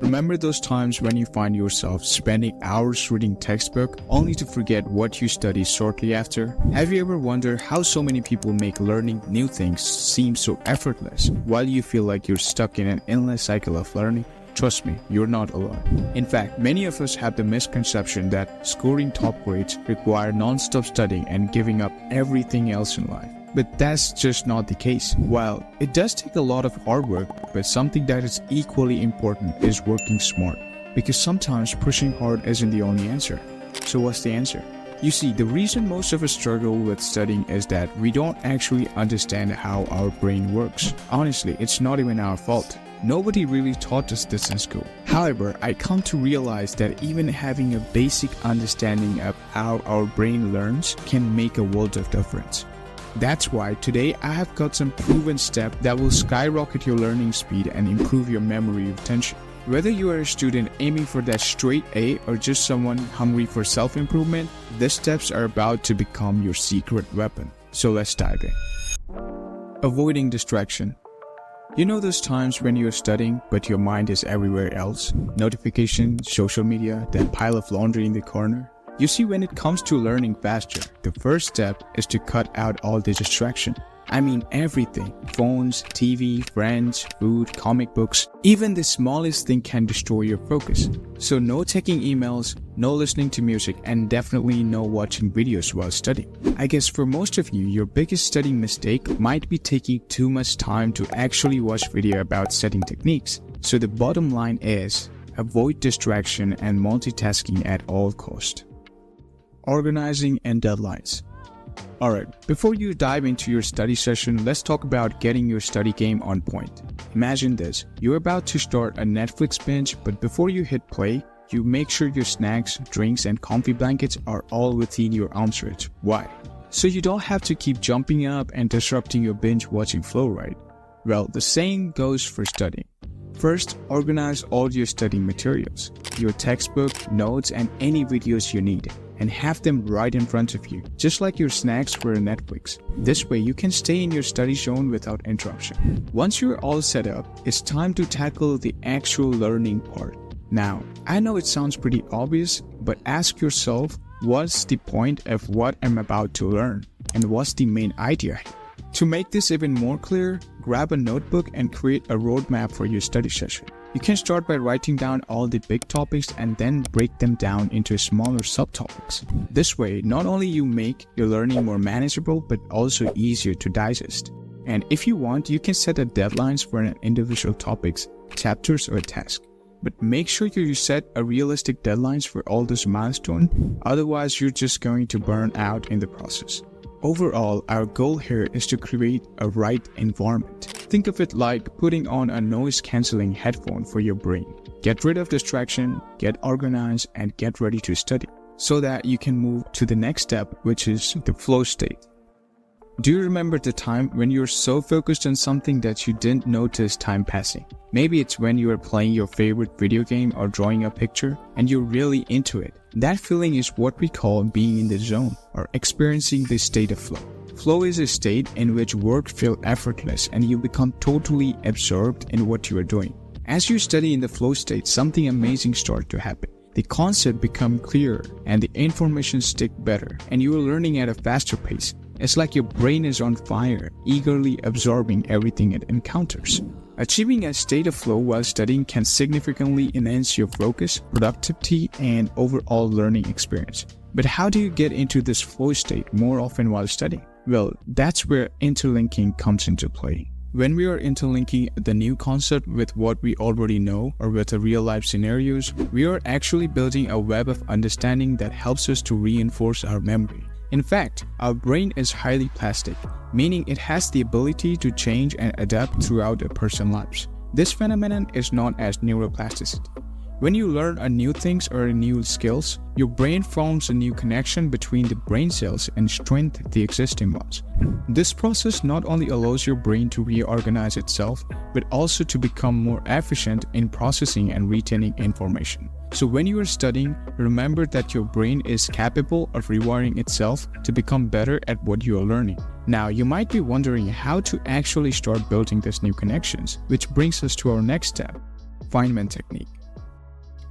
Remember those times when you find yourself spending hours reading textbook only to forget what you studied shortly after? Have you ever wondered how so many people make learning new things seem so effortless while you feel like you're stuck in an endless cycle of learning? Trust me, you're not alone. In fact, many of us have the misconception that scoring top grades require non-stop studying and giving up everything else in life. But that's just not the case. While it does take a lot of hard work, but something that is equally important is working smart. Because sometimes pushing hard isn't the only answer. So what's the answer? You see, the reason most of us struggle with studying is that we don't actually understand how our brain works. Honestly, it's not even our fault. Nobody really taught us this in school. However, I come to realize that even having a basic understanding of how our brain learns can make a world of difference. That's why today I have got some proven steps that will skyrocket your learning speed and improve your memory retention. Whether you are a student aiming for that straight A or just someone hungry for self-improvement, these steps are about to become your secret weapon. So let's dive in. Avoiding distraction. You know those times when you're studying but your mind is everywhere else? Notifications, social media, that pile of laundry in the corner? You see, when it comes to learning faster, the first step is to cut out all the distraction. I mean everything. Phones, TV, friends, food, comic books. Even the smallest thing can destroy your focus. So no checking emails, no listening to music, and definitely no watching videos while studying. I guess for most of you, your biggest studying mistake might be taking too much time to actually watch video about studying techniques. So the bottom line is, avoid distraction and multitasking at all costs. Organizing and deadlines. Alright, before you dive into your study session, let's talk about getting your study game on point. Imagine this, you're about to start a Netflix binge, but before you hit play, you make sure your snacks, drinks, and comfy blankets are all within your arm's reach. Why? So you don't have to keep jumping up and disrupting your binge watching flow, right? Well, the same goes for studying. First, organize all your studying materials, your textbook, notes, and any videos you need, and have them right in front of you, just like your snacks for Netflix. This way you can stay in your study zone without interruption. Once you're all set up, it's time to tackle the actual learning part. Now, I know it sounds pretty obvious, but ask yourself, what's the point of what I'm about to learn? And what's the main idea? To make this even more clear, grab a notebook and create a roadmap for your study session. You can start by writing down all the big topics and then break them down into smaller subtopics. This way, not only you make your learning more manageable, but also easier to digest. And if you want, you can set a deadlines for an individual topics, chapters, or task. But make sure you set a realistic deadlines for all those milestones, otherwise you're just going to burn out in the process. Overall, our goal here is to create a right environment. Think of it like putting on a noise-cancelling headphone for your brain. Get rid of distraction, get organized, and get ready to study, so that you can move to the next step, which is the flow state. Do you remember the time when you were so focused on something that you didn't notice time passing? Maybe it's when you were playing your favorite video game or drawing a picture and you're really into it. That feeling is what we call being in the zone or experiencing the state of flow. Flow is a state in which work feels effortless and you become totally absorbed in what you are doing. As you study in the flow state, something amazing starts to happen. The concept becomes clearer and the information sticks better, and you are learning at a faster pace. It's like your brain is on fire, eagerly absorbing everything it encounters. Achieving a state of flow while studying can significantly enhance your focus, productivity, and overall learning experience. But how do you get into this flow state more often while studying? Well, that's where interlinking comes into play. When we are interlinking the new concept with what we already know or with the real-life scenarios, we are actually building a web of understanding that helps us to reinforce our memory. In fact, our brain is highly plastic, meaning it has the ability to change and adapt throughout a person's lives. This phenomenon is known as neuroplasticity. When you learn a new things or new skills, your brain forms a new connection between the brain cells and strengthens the existing ones. This process not only allows your brain to reorganize itself, but also to become more efficient in processing and retaining information. So when you are studying, remember that your brain is capable of rewiring itself to become better at what you are learning. Now, you might be wondering how to actually start building these new connections, which brings us to our next step, Feynman Technique.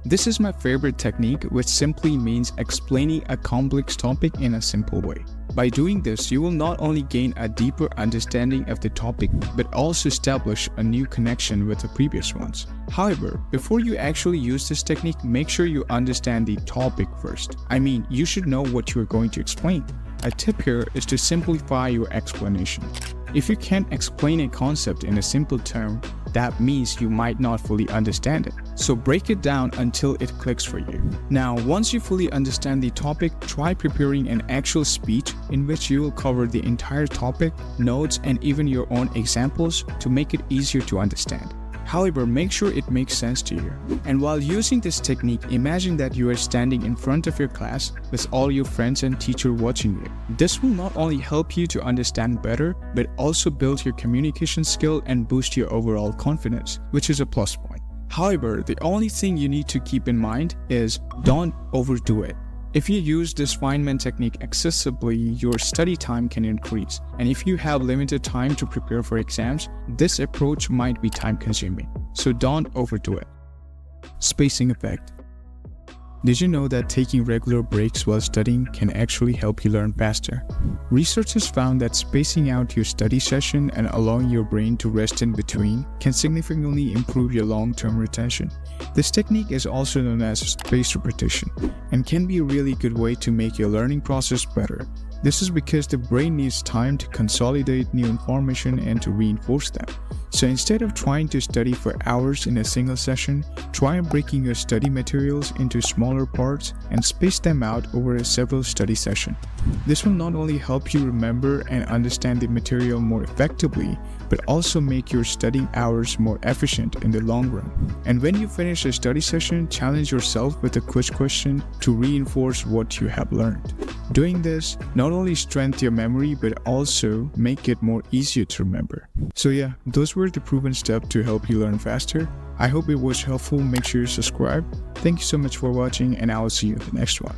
This is my favorite technique, which simply means explaining a complex topic in a simple way. By doing this, you will not only gain a deeper understanding of the topic, but also establish a new connection with the previous ones. However, before you actually use this technique, make sure you understand the topic first. I mean, you should know what you are going to explain. A tip here is to simplify your explanation. If you can't explain a concept in a simple term, that means you might not fully understand it. So break it down until it clicks for you. Now, once you fully understand the topic, try preparing an actual speech in which you will cover the entire topic, notes, and even your own examples to make it easier to understand. However, make sure it makes sense to you. And while using this technique, imagine that you are standing in front of your class with all your friends and teacher watching you. This will not only help you to understand better, but also build your communication skill and boost your overall confidence, which is a plus point. However, the only thing you need to keep in mind is don't overdo it. If you use this Feynman technique excessively, your study time can increase. And if you have limited time to prepare for exams, this approach might be time-consuming. So don't overdo it. Spacing effect. Did you know that taking regular breaks while studying can actually help you learn faster? Researchers found that spacing out your study session and allowing your brain to rest in between can significantly improve your long-term retention. This technique is also known as spaced repetition and can be a really good way to make your learning process better. This is because the brain needs time to consolidate new information and to reinforce them. So instead of trying to study for hours in a single session, try breaking your study materials into smaller parts and space them out over several study sessions. This will not only help you remember and understand the material more effectively, but also make your studying hours more efficient in the long run. And when you finish a study session, challenge yourself with a quiz question to reinforce what you have learned. Doing this not only strengthens your memory, but also make it more easier to remember. So yeah, those were the proven steps to help you learn faster. I hope it was helpful. Make sure you subscribe. Thank you so much for watching, and I will see you in the next one.